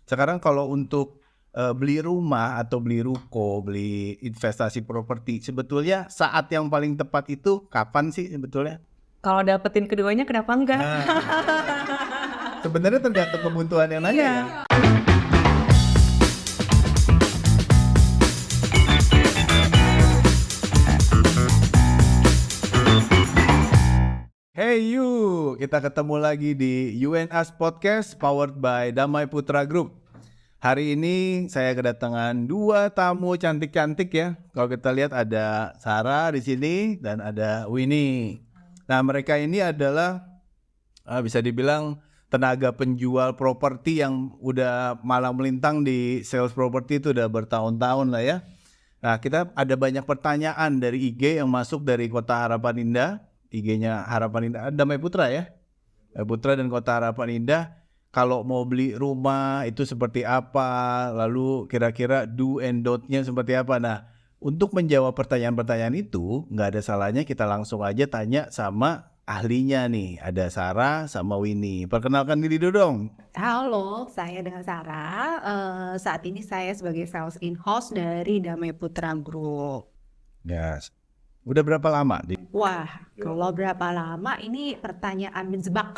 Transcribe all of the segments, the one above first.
Sekarang kalau untuk, beli rumah atau beli ruko, beli investasi properti, sebetulnya saat yang paling tepat itu kapan sih sebetulnya? Kalau dapetin keduanya kenapa enggak? Nah, sebenarnya tergantung kebutuhan yang nanya Iya. ya. Hey you, kita ketemu lagi di UNAS Podcast powered by Damai Putra Group. Hari ini saya kedatangan dua tamu cantik-cantik ya. Kalau kita lihat ada Sarah di sini dan ada Winnie. Nah, mereka ini adalah bisa dibilang tenaga penjual properti yang udah malang melintang di sales properti itu udah bertahun-tahun lah ya. Nah, kita ada banyak pertanyaan dari IG yang masuk dari Kota Harapan Indah. IG-nya Harapan Indah, Damai Putra ya. Damai Putra dan Kota Harapan Indah. Kalau mau beli rumah itu seperti apa, lalu kira-kira do and don't-nya seperti apa. Nah, untuk menjawab pertanyaan-pertanyaan itu, nggak ada salahnya kita langsung aja tanya sama ahlinya nih. Ada Sarah sama Winnie. Perkenalkan diri dulu dong. Halo, saya dengan Sarah. Saat ini saya sebagai sales in-house dari Damai Putra Group. Yes. Udah berapa lama? Wah, kalau berapa lama ini pertanyaan menjebak.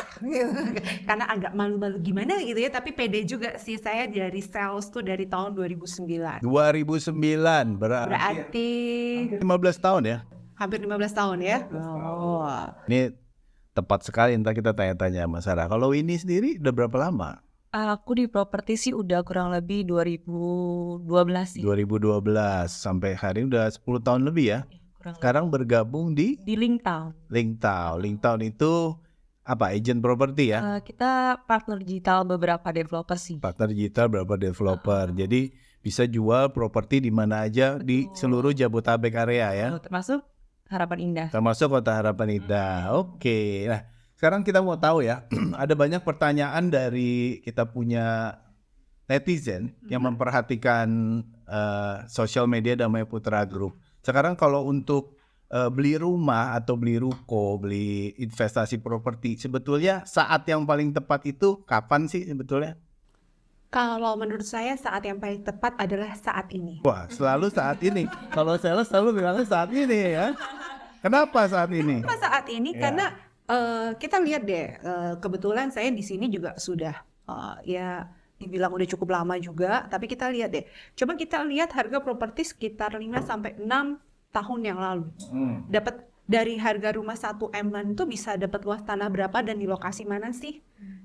Karena agak malu-malu gimana gitu ya, tapi pede juga sih saya dari sales tuh dari tahun 2009. 2009, Berarti 15 tahun ya? hampir 15 tahun ya. Oh. Ini tepat sekali, ntar kita tanya-tanya sama Sarah. Kalau Winnie sendiri udah berapa lama? Aku di properti sih udah kurang lebih 2012 sih. 2012 sampai hari ini udah 10 tahun lebih ya. Kurang Sekarang bergabung di lebih. Di Linktown. Linktown. Linktown itu apa? Agent properti ya? Kita partner digital beberapa developer sih. Partner digital berapa developer. Jadi bisa jual properti di mana aja di seluruh Jabodetabek area ya. Termasuk Harapan Indah. Termasuk Kota Harapan Indah. Oke. Nah, sekarang kita mau tahu ya, ada banyak pertanyaan dari kita punya netizen yang memperhatikan sosial media Damai Putra Group. Sekarang kalau untuk beli rumah atau beli ruko, beli investasi properti, sebetulnya saat yang paling tepat itu kapan sih sebetulnya? Kalau menurut saya saat yang paling tepat adalah saat ini. Wah, selalu saat ini. Kalau sales selalu bilangnya saat ini ya. Kenapa saat ini? Kenapa saat ini? Ya. Karena kita lihat deh, kebetulan saya di sini juga sudah ya dibilang udah cukup lama juga, tapi kita lihat deh. Coba kita lihat harga properti sekitar 5 sampai 6 tahun yang lalu. Dapat dari harga rumah 1 M itu bisa dapat luas tanah berapa dan di lokasi mana sih?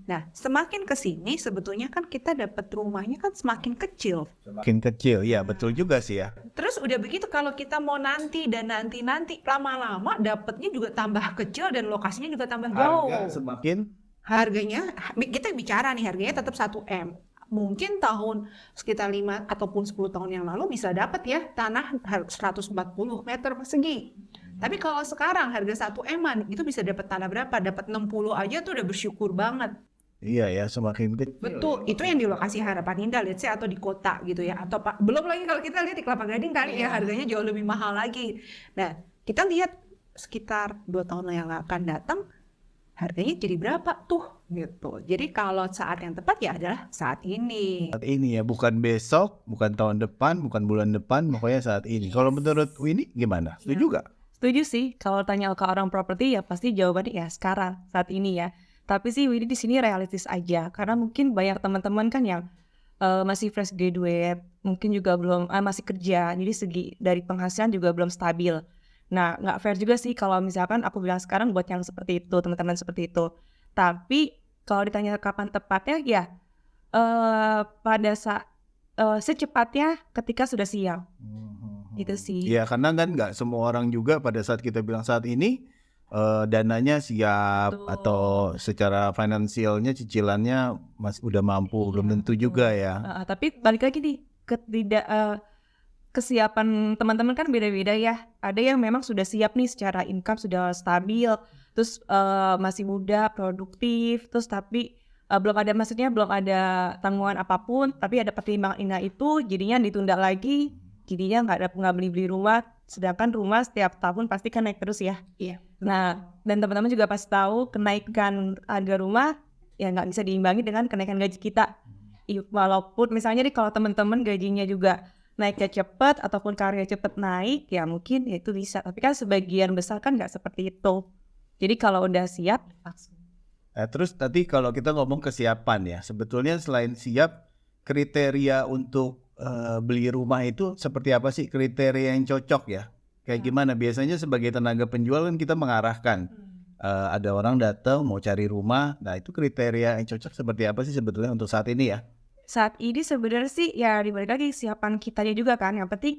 Nah, semakin ke sini sebetulnya kan kita dapat rumahnya kan semakin kecil. Makin kecil, ya betul juga sih ya. Terus udah begitu kalau kita mau nanti dan nanti lama-lama dapatnya juga tambah kecil dan lokasinya juga tambah jauh. Harga semakin Harganya kita bicara nih harganya tetap 1 M. Mungkin tahun sekitar 5 ataupun 10 tahun yang lalu bisa dapat ya tanah 140 meter persegi. Tapi kalau sekarang harga 1 M itu bisa dapat tanah berapa? Dapat 60 aja tuh udah bersyukur banget. iya ya, semakin kecil. Betul, itu yang di lokasi Harapan Indah, let's say, atau di kota gitu ya, atau belum lagi kalau kita lihat di Kelapa Gading kali ya harganya jauh lebih mahal lagi. Nah, kita lihat sekitar 2 tahun yang akan datang harganya jadi berapa tuh gitu. Jadi kalau saat yang tepat ya adalah saat ini. Saat ini ya, bukan besok, bukan tahun depan, bukan bulan depan, pokoknya saat ini. Kalau menurut Winnie gimana? Setuju gak? Setuju sih, kalau tanya ke orang properti ya pasti jawabannya ya sekarang, saat ini ya. Tapi sih Winnie di sini realistis aja, karena mungkin banyak teman-teman kan yang masih fresh graduate, mungkin juga belum masih kerja, jadi segi dari penghasilan juga belum stabil. Nah, nggak fair juga sih kalau misalkan aku bilang sekarang buat yang seperti itu, teman-teman seperti itu. Tapi kalau ditanya kapan tepatnya, ya pada saat secepatnya ketika sudah siap. Itu sih. Iya, karena kan nggak semua orang juga pada saat kita bilang saat ini dananya siap. Betul. Atau secara finansialnya cicilannya masih udah mampu, belum tentu juga ya. Tapi balik lagi nih, kesiapan teman-teman kan beda-beda ya. Ada yang memang sudah siap nih secara income sudah stabil, terus masih muda, produktif, terus tapi belum ada tanggungan apapun, tapi ada pertimbangan itu jadinya ditunda lagi, jadinya nggak beli rumah. Sedangkan rumah setiap tahun pasti kan naik terus ya. Iya. Nah, dan teman-teman juga pasti tahu kenaikan harga rumah ya nggak bisa diimbangi dengan kenaikan gaji kita. walaupun misalnya nih kalau teman-teman gajinya juga naiknya cepet ataupun karirnya cepet naik, ya mungkin ya itu bisa. Tapi kan sebagian besar kan nggak seperti itu. Jadi kalau udah siap, langsung. Terus tadi kalau kita ngomong kesiapan ya, sebetulnya selain siap, kriteria untuk beli rumah itu seperti apa sih, kriteria yang cocok ya? Kayak gimana? Biasanya sebagai tenaga penjual kan kita mengarahkan. Ada orang datang mau cari rumah, nah itu kriteria yang cocok seperti apa sih sebetulnya untuk saat ini ya? Saat ini sebenarnya sih ya dibalik lagi kesiapan kitanya juga kan. Yang penting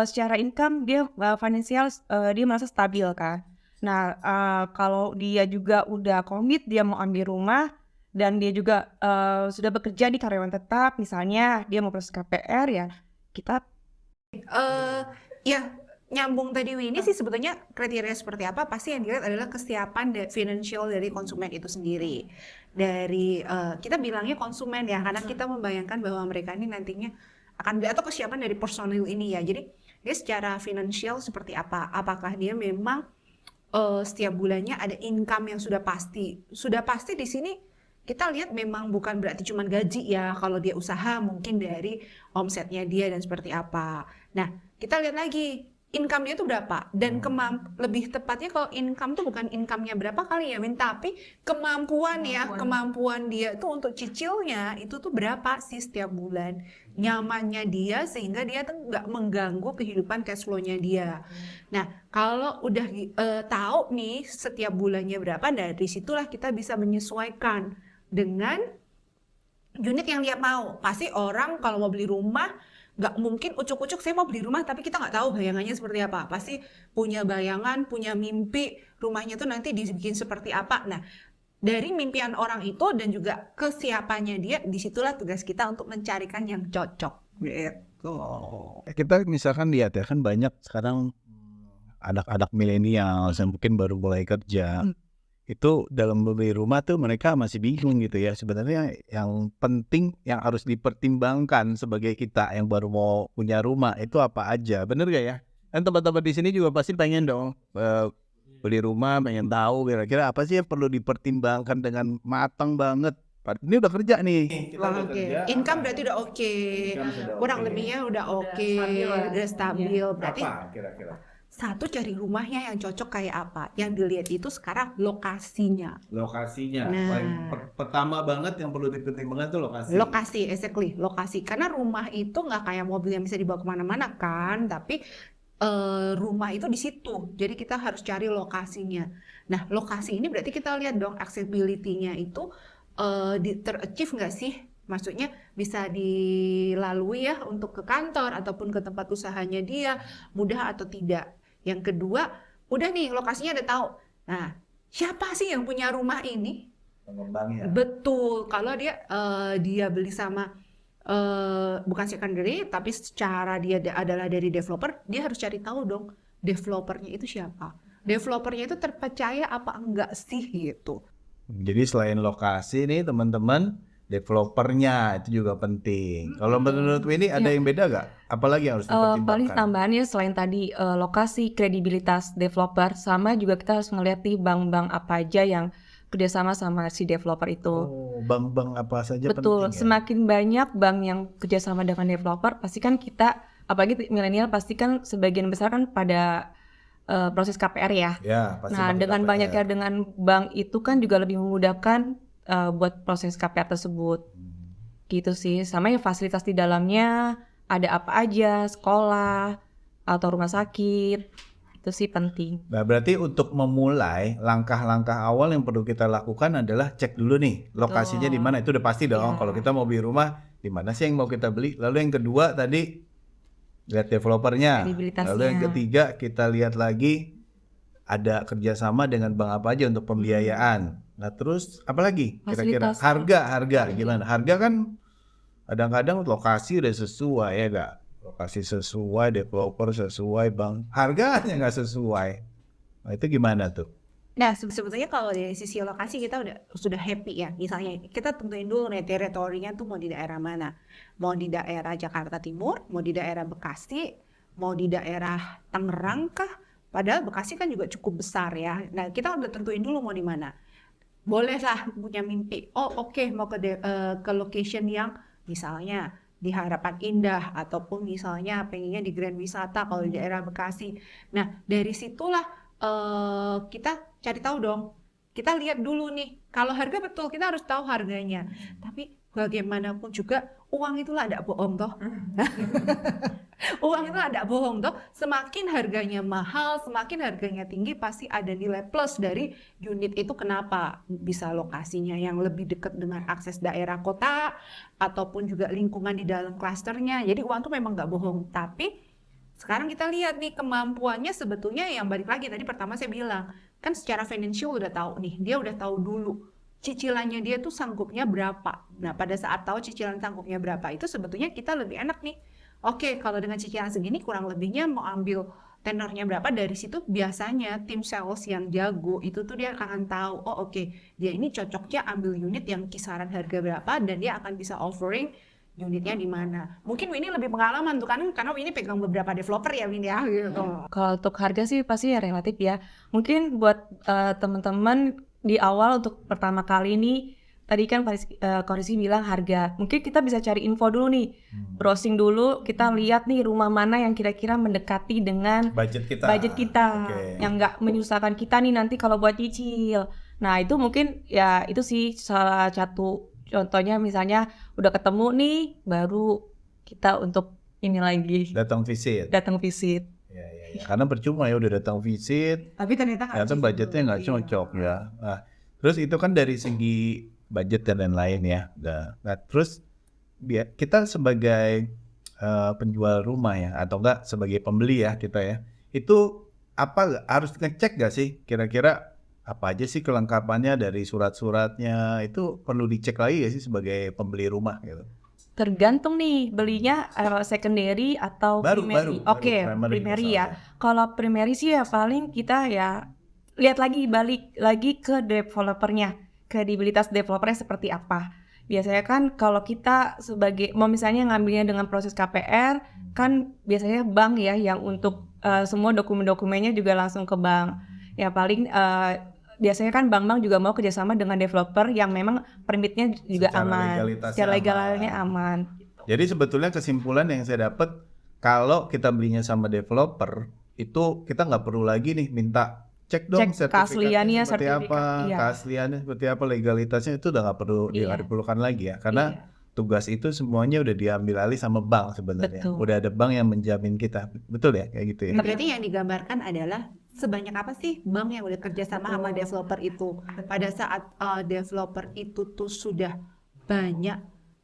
secara income dia finansial dia merasa stabil kan. Nah kalau dia juga udah komit dia mau ambil rumah dan dia juga sudah bekerja di karyawan tetap, misalnya dia mau proses KPR, ya kita Ya, nyambung tadi Winnie sih sebetulnya kriteria seperti apa pasti yang dilihat adalah kesiapan financial dari konsumen itu sendiri. Dari kita bilangnya konsumen ya, karena kita membayangkan bahwa mereka ini nantinya akan atau kesiapan dari personil ini ya. Jadi dia secara finansial seperti apa? Apakah dia memang setiap bulannya ada income yang sudah pasti? Sudah pasti di sini kita lihat memang bukan berarti cuma gaji ya. Kalau dia usaha mungkin dari omsetnya dia dan seperti apa. Nah, kita lihat lagi income dia itu berapa dan lebih tepatnya kalau income tuh bukan income-nya berapa kali ya Win, tapi kemampuan dia tuh untuk cicilnya itu tuh berapa sih setiap bulan, nyamannya dia sehingga dia tuh nggak mengganggu kehidupan cash flow-nya dia. Nah kalau udah tahu nih setiap bulannya berapa, dari situlah kita bisa menyesuaikan dengan unit yang dia mau. Pasti orang kalau mau beli rumah nggak mungkin ucuk-ucuk saya mau beli rumah tapi kita nggak tahu bayangannya seperti apa. Pasti punya bayangan, punya mimpi rumahnya tuh nanti dibikin seperti apa. Nah dari mimpian orang itu dan juga kesiapannya dia, disitulah tugas kita untuk mencarikan yang cocok gitu. Kita misalkan lihat ya, kan banyak sekarang anak-anak milenial yang mungkin baru mulai kerja. Itu dalam membeli rumah tuh mereka masih bingung gitu ya. Sebenarnya yang penting yang harus dipertimbangkan sebagai kita yang baru mau punya rumah itu apa aja, bener gak ya? Dan teman-teman di sini juga pasti pengen dong beli rumah, pengen tahu kira-kira apa sih yang perlu dipertimbangkan dengan matang banget. Ini udah kerja nih. Oke. Income berarti udah oke. Kurang lebihnya udah oke, udah stabil. Berarti Apa kira-kira? satu, cari rumahnya yang cocok kayak apa. Yang dilihat itu sekarang lokasinya. Lokasinya. Nah. Paling pertama banget yang perlu dipertimbangkan itu lokasi. Lokasi, exactly, lokasi. Karena rumah itu nggak kayak mobil yang bisa dibawa kemana-mana kan, tapi rumah itu di situ. Jadi kita harus cari lokasinya. Nah, lokasi ini berarti kita lihat dong accessibility-nya itu ter-achieve nggak sih? Maksudnya bisa dilalui ya untuk ke kantor ataupun ke tempat usahanya dia, mudah atau tidak. Yang kedua, udah nih lokasinya udah tahu. Nah, siapa sih yang punya rumah ini? Pengembangnya. Betul, kalau dia beli sama bukan secondary, tapi secara dia adalah dari developer, dia harus cari tahu dong developernya itu siapa. Developernya itu terpercaya apa enggak sih gitu. Jadi selain lokasi nih teman-teman, developernya itu juga penting. Kalau menurut Winnie ada yang beda gak? Apalagi yang harus paling dipertimbangkan? tambahannya selain tadi lokasi, kredibilitas developer, sama juga kita harus ngeliat nih bank-bank apa aja yang kerjasama sama si developer itu. Oh, bank-bank apa saja Betul, penting ya? semakin banyak bank yang kerjasama dengan developer, pasti kan kita, apalagi milenial, pasti kan sebagian besar kan pada proses KPR ya. Ya, pasti Nah, pakai dengan KPR. banyaknya dengan bank itu kan juga lebih memudahkan buat proses KPR tersebut. Gitu sih. Sama ya fasilitas di dalamnya, ada apa aja, sekolah atau rumah sakit. Itu sih penting. Nah, berarti untuk memulai langkah-langkah awal yang perlu kita lakukan adalah cek dulu nih lokasinya di mana. Itu udah pasti dong. Iya. Kalau kita mau beli rumah, di mana sih yang mau kita beli? Lalu yang kedua tadi lihat developernya. Kredibilitasnya. Lalu yang ketiga kita lihat lagi ada kerjasama dengan bank apa aja untuk pembiayaan. Nah terus apa lagi kira-kira? Fasilitas. Harga gimana? Harga kan kadang-kadang lokasi udah sesuai ya gak? Lokasi sesuai, developer sesuai, bank harganya nggak sesuai. Nah itu gimana tuh? Nah, sebetulnya kalau dari sisi lokasi kita sudah happy ya. Misalnya kita tentuin dulu nih teritorinya tuh mau di daerah mana. Mau di daerah Jakarta Timur, mau di daerah Bekasi, mau di daerah Tangerang kah? Padahal Bekasi kan juga cukup besar ya. Nah, kita udah tentuin dulu mau di mana. Bolehlah punya mimpi. Oh, oke, mau ke location yang misalnya di Harapan Indah ataupun misalnya pengennya di Grand Wisata kalau di daerah Bekasi. Nah, dari situlah kita cari tahu dong. Kita lihat dulu nih, kalau harga betul kita harus tahu harganya. Tapi bagaimanapun juga uang itulah ada bohong toh. Uang itu ada bohong toh. Semakin harganya mahal, semakin harganya tinggi, pasti ada nilai plus dari unit itu. Kenapa? Bisa lokasinya yang lebih dekat dengan akses daerah kota ataupun juga lingkungan di dalam klasternya. Jadi uang itu memang nggak bohong. Tapi sekarang kita lihat nih kemampuannya sebetulnya yang balik lagi tadi pertama saya bilang kan secara financial udah tahu nih, dia udah tahu dulu cicilannya dia tuh sanggupnya berapa. Nah pada saat tahu cicilan sanggupnya berapa itu sebetulnya kita lebih enak nih. Oke, kalau dengan cicilan segini kurang lebihnya mau ambil tenornya berapa, dari situ biasanya tim sales yang jago itu tuh dia akan tahu, oh oke, dia ini cocoknya ambil unit yang kisaran harga berapa dan dia akan bisa offering unitnya di mana. Mungkin Winnie lebih pengalaman tuh kan karena Winnie pegang beberapa developer ya Winnie ya gitu. Kalau untuk harga sih pasti ya relatif ya. Mungkin buat teman-teman di awal untuk pertama kali ini, tadi kan Korisi bilang harga. Mungkin kita bisa cari info dulu nih, browsing dulu, kita lihat nih rumah mana yang kira-kira mendekati dengan budget kita, okay, yang nggak menyusahkan kita nih nanti kalau buat cicil. Nah itu mungkin ya itu sih salah satu contohnya, misalnya udah ketemu nih, baru kita untuk ini lagi datang visit. Ya. Karena percuma ya udah datang visit, tapi ternyata budgetnya nggak cocok ya. Nah, terus itu kan dari segi budget dan lain-lain ya. Nah, terus kita sebagai penjual rumah ya, atau enggak sebagai pembeli ya kita ya, itu apa harus ngecek gak sih kira-kira apa aja sih kelengkapannya dari surat-suratnya, itu perlu dicek lagi ya sih sebagai pembeli rumah gitu? Tergantung nih belinya secondary atau primary. Oke, primary ya. Kalau primary sih ya paling kita ya lihat lagi, balik lagi ke developernya, kredibilitas developernya seperti apa. Biasanya kan kalau kita sebagai mau misalnya ngambilnya dengan proses KPR, kan biasanya bank ya yang untuk semua dokumen-dokumennya juga langsung ke bank. Ya paling biasanya kan bank-bank juga mau kerjasama dengan developer yang memang permitnya juga aman, secara legalnya aman. Jadi sebetulnya kesimpulan yang saya dapat, kalau kita belinya sama developer itu kita nggak perlu lagi nih minta cek dong keasliannya seperti apa, keasliannya seperti apa, legalitasnya itu udah nggak perlu diperlukan lagi ya, karena tugas itu semuanya udah diambil alih sama bank sebenarnya. Udah ada bank yang menjamin kita, betul ya kayak gitu ya. Berarti yang digambarkan adalah sebanyak apa sih bank yang udah kerjasama sama developer itu. Pada saat developer itu tuh sudah banyak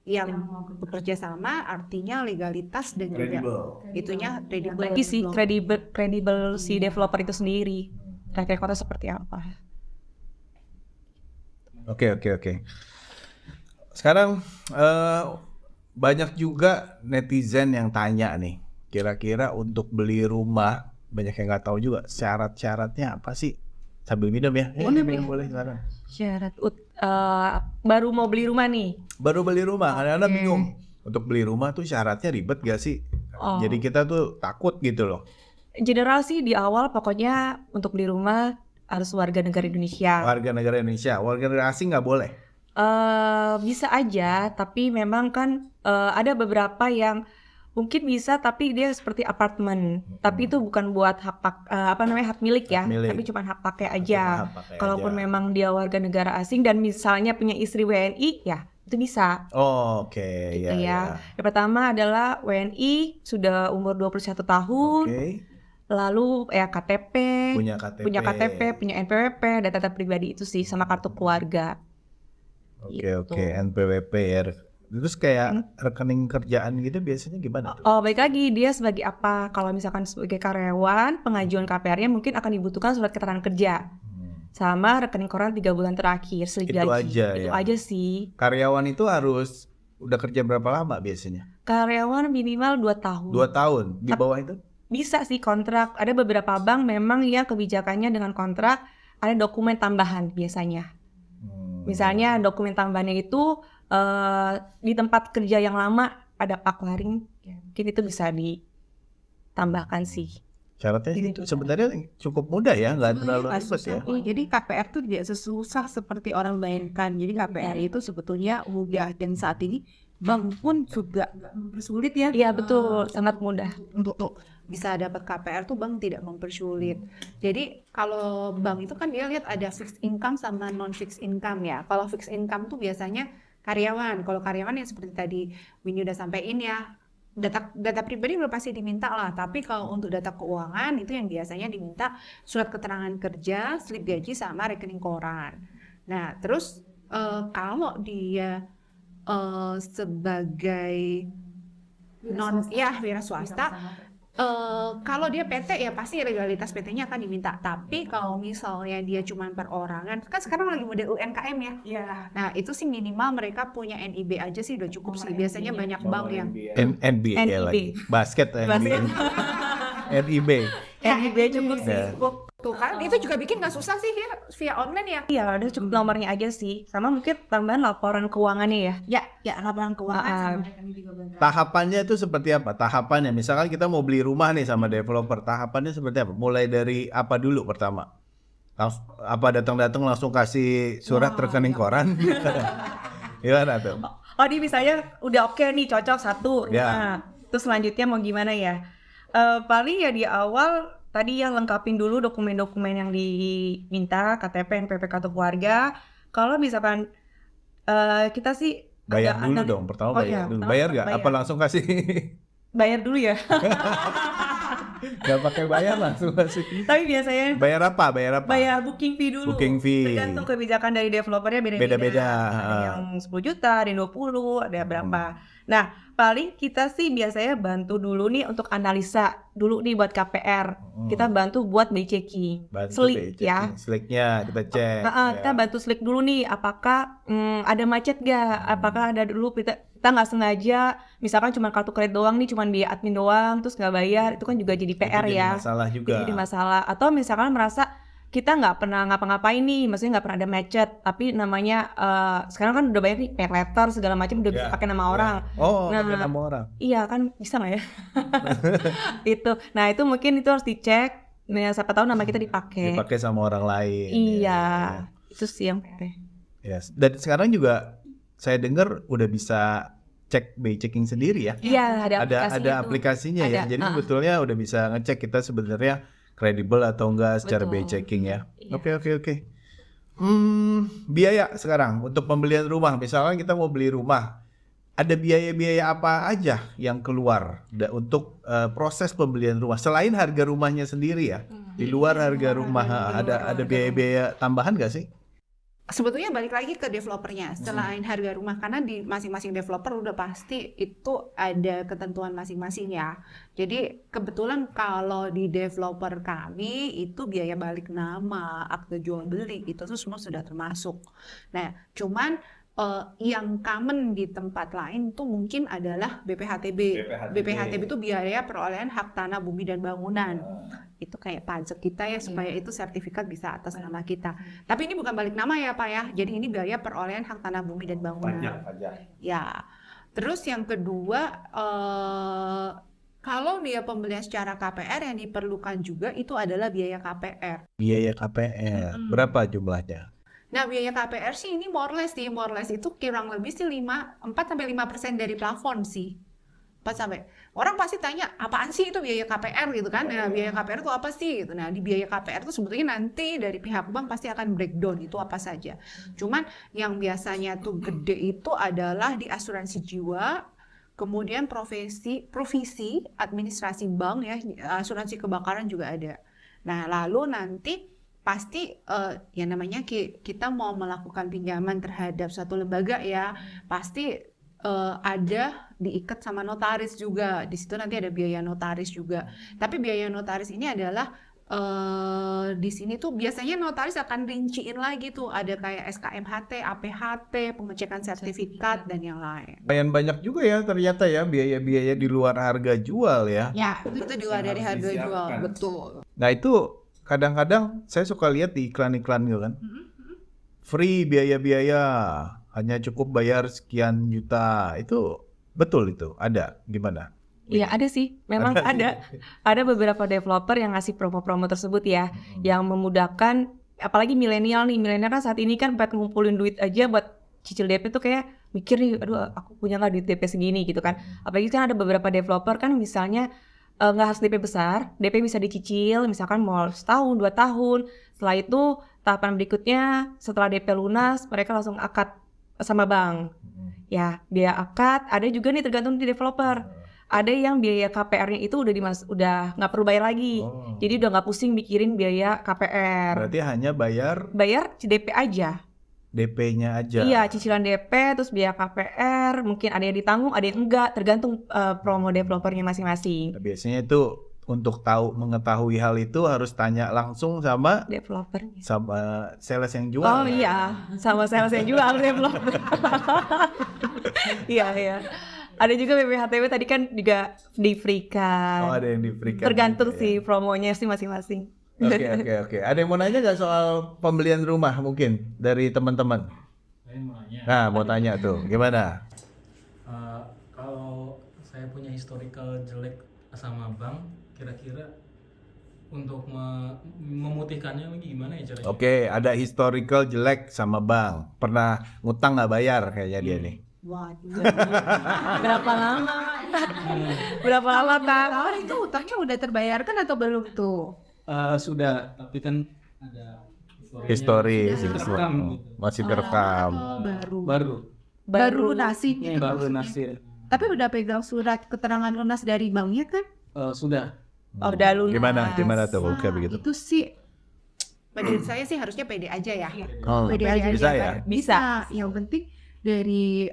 yang bekerja sama, artinya legalitas dan juga itunya kredibel. Lagi sih kredibel si developer itu sendiri. Track recordnya seperti apa? Oke. Sekarang banyak juga netizen yang tanya nih, kira-kira untuk beli rumah, banyak yang nggak tahu juga syarat-syaratnya apa sih. Sambil minum ya. Boleh sekarang. Syarat baru mau beli rumah nih. Baru beli rumah, kadang-kadang bingung. Untuk beli rumah tuh syaratnya ribet gak sih? Jadi kita tuh takut gitu loh. General sih di awal pokoknya untuk beli rumah harus warga negara Indonesia. Warga negara Indonesia, warga negara asing nggak boleh? Bisa aja, tapi memang kan ada beberapa yang mungkin bisa, tapi dia seperti apartemen. Tapi itu bukan buat hak milik ya, tapi cuma hak pakai aja. Kalaupun memang dia warga negara asing dan misalnya punya istri WNI, ya itu bisa. Oke. Gitu ya. Yang pertama adalah WNI sudah umur 21 tahun. Lalu ya KTP, punya KTP, punya NPWP, data pribadi itu sih, sama kartu keluarga. Oke, NPWP ya. Terus kayak rekening kerjaan gitu biasanya gimana tuh? Baik lagi dia sebagai apa? Kalau misalkan sebagai karyawan, pengajuan KPR-nya mungkin akan dibutuhkan surat keterangan kerja. Sama rekening koran 3 bulan terakhir, slip gaji. Itu aja sih. Karyawan itu harus udah kerja berapa lama biasanya? Karyawan minimal 2 tahun. 2 tahun, di bawah itu? Bisa sih kontrak. Ada beberapa bank memang yang kebijakannya dengan kontrak ada dokumen tambahan biasanya. Misalnya dokumen tambahannya itu di tempat kerja yang lama ada paklaring, ya, mungkin itu bisa ditambahkan sih. Syaratnya itu sebenarnya cukup mudah ya, nggak terlalu ribet ya. Jadi KPR tuh tidak sesusah seperti orang bayangkan. Jadi KPR itu sebetulnya mudah, dan saat ini bank pun juga nggak mempersulit ya. Iya betul, sangat mudah. Untuk bisa dapat KPR tuh bank tidak mempersulit. Jadi kalau bank itu kan dia lihat ada fixed income sama non fixed income ya. Kalau fixed income tuh biasanya karyawan. Kalau karyawan yang seperti tadi Winnie udah sampaikan ya, data pribadi udah pasti diminta lah. Tapi kalau untuk data keuangan itu yang biasanya diminta surat keterangan kerja, slip gaji sama rekening koran. Nah terus kalau dia sebagai wira swasta, kalau dia PT ya pasti legalitas PT-nya akan diminta. Tapi kalau misalnya dia cuma perorangan, kan sekarang lagi model UMKM ya. Iya. Nah itu sih minimal mereka punya NIB aja sih udah cukup sih. Biasanya banyak bank yang NBA NIB. lagi. Basket NBA. NIB. NIB cukup sih. Ya. tuh kan itu juga bikin nggak susah sih ya via online ya. Iya, ada cukup nomornya aja sih. Sama mungkin tambahan laporan keuangannya ya. Ya laporan keuangan sama rekening juga benar. Tahapannya itu seperti apa? Tahapannya misalkan kita mau beli rumah nih sama developer, tahapannya seperti apa? Mulai dari apa dulu pertama? Apa datang-datang langsung kasih surat rekening koran? Gimana tuh? Oh, dia misalnya udah oke nih, cocok satu. Ya. Nah, terus selanjutnya mau gimana ya? Paling ya di awal tadi ya lengkapin dulu dokumen-dokumen yang diminta, KTP, NPWP, kartu keluarga. Kalau misalkan kita sih Bayar agak dulu aneh. dong, pertama Oh bayar iya, dulu. pertama Bayar nggak? bayar. Apa langsung kasih? Bayar dulu ya. Nggak pakai bayar langsung kasih. Tapi biasanya Bayar apa? Bayar apa? bayar booking fee dulu. Booking fee. Tergantung kebijakan dari developernya beda-beda. Beda-beda. Ada yang 10 juta, ada yang 20, ada berapa. Nah, paling kita sih biasanya bantu dulu nih untuk analisa dulu nih buat KPR. Kita bantu buat BI checking. Bantu Slik deh, ya. checking. Sliknya kita cek. Kita bantu slik dulu nih, apakah ada macet gak? Apakah ada dulu kita nggak sengaja, misalkan cuma kartu kredit doang nih, cuma biaya admin doang, terus nggak bayar, itu kan juga jadi PR Itu jadi ya. masalah juga. Jadi masalah. Atau misalkan merasa kita nggak pernah ngapa-ngapain nih, maksudnya nggak pernah ada macet, tapi namanya sekarang kan udah banyak nih pay letter segala macam udah bisa pakai nama orang. Oh, Nah, pakai nama orang. Iya kan bisa nggak ya? Itu. Nah itu mungkin itu harus dicek. Nah, siapa tahu nama kita dipakai. Dipakai sama orang lain. Iya, itu sih yang PR. Yes. Dan sekarang juga saya dengar udah bisa cek BI checking sendiri ya. Iya, ada aplikasinya. Ada aplikasinya ya. Ada, Jadi sebetulnya udah bisa ngecek kita sebenarnya kredibel atau enggak secara BI Betul. checking ya. Iya. Oke. Biaya sekarang untuk pembelian rumah. Misalkan kita mau beli rumah, ada biaya-biaya apa aja yang keluar untuk proses pembelian rumah selain harga rumahnya sendiri ya? Di luar harga rumah ada biaya-biaya tambahan nggak sih? Sebetulnya balik lagi ke developernya selain harga rumah, karena di masing-masing developer udah pasti itu ada ketentuan masing-masing ya. Jadi kebetulan kalau di developer kami itu biaya balik nama, akte jual beli itu tuh semua sudah termasuk. Nah cuman yang common di tempat lain tuh mungkin adalah BPHTB. BPHTB itu biaya perolehan hak tanah, bumi dan bangunan. Itu kayak pajak kita ya, supaya itu sertifikat bisa atas nama kita. Tapi ini bukan balik nama ya Pak ya. Jadi ini biaya perolehan hak tanah, bumi dan bangunan. Ya. Terus yang kedua, kalau dia pembelian secara KPR yang diperlukan juga itu adalah biaya KPR. Biaya KPR berapa jumlahnya? Nah, biaya KPR sih ini more or less itu kurang lebih sih 4-5% dari plafon sih. 4 sampai. Orang pasti tanya, apaan sih itu biaya KPR gitu kan? Nah, biaya KPR itu apa sih gitu. Nah, di biaya KPR itu sebetulnya nanti dari pihak bank pasti akan breakdown itu apa saja. Cuman yang biasanya tuh gede itu adalah di asuransi jiwa, kemudian provisi administrasi bank ya, asuransi kebakaran juga ada. Nah, lalu nanti pasti ya namanya kita mau melakukan pinjaman terhadap suatu lembaga ya, pasti ada diikat sama notaris juga. Di situ nanti ada biaya notaris juga. Tapi biaya notaris ini adalah di sini tuh biasanya notaris akan rinciin lagi tuh, ada kayak SKMHT, APHT, pengecekan sertifikat dan yang lain. Lumayan banyak juga ya ternyata ya biaya-biaya di luar harga jual ya. Ya, itu di luar dari harga jual, betul. Nah itu kadang-kadang saya suka lihat di iklan-iklan gitu kan. Free biaya-biaya, hanya cukup bayar sekian juta. Itu betul itu? Ada? Gimana? Iya ada sih, memang ada beberapa developer yang ngasih promo-promo tersebut ya, yang memudahkan, apalagi milenial nih, milenial kan saat ini kan buat ngumpulin duit aja buat cicil DP tuh kayak mikir nih, aduh aku punya nggak duit DP segini gitu kan. Apalagi kan ada beberapa developer kan misalnya nggak harus DP besar, DP bisa dicicil, misalkan mau setahun, 2 tahun. Setelah itu tahapan berikutnya setelah DP lunas, mereka langsung akad sama bank. Ya, biaya akad, ada juga nih tergantung di developer. Ada yang biaya KPR-nya itu udah nggak perlu bayar lagi. Oh. Jadi udah nggak pusing mikirin biaya KPR. Berarti hanya bayar Bayar DP aja. DP-nya aja. Iya, cicilan DP, terus biaya KPR, mungkin ada yang ditanggung, ada yang enggak, tergantung promo developernya masing-masing. Biasanya itu untuk mengetahui hal itu harus tanya langsung sama Developernya. sales yang jual. Oh iya, sama sales yang jual developer. Iya, iya. Ada juga BPHTW tadi kan juga di free kan. Oh, ada yang di free kan Tergantung juga, sih ya. promonya sih masing-masing. Oke. Ada yang mau nanya nggak soal pembelian rumah mungkin dari teman-teman? Saya mau nanya. Nah, mau tanya tuh, gimana? Kalau saya punya historical jelek sama bank, kira-kira untuk memutihkannya lagi gimana ya caranya? Oke, ada historical jelek sama bank. Pernah ngutang nggak bayar kayaknya dia nih. Waduh. Berapa lama? Berapa lama, Kak? Tahun itu utangnya udah terbayarkan atau belum tuh? Sudah, tapi kan ada Histori Masih terekam gitu. masih terekam. Baru lunasi. Baru lunasi. Tapi udah pegang surat keterangan lunas dari banknya kan? Sudah. Oh, udah lunas. Gimana tuh kayak begitu? Itu sih menurut saya sih harusnya pede aja ya. Oh, Pede aja bisa kan? ya? Bisa. Yang penting dari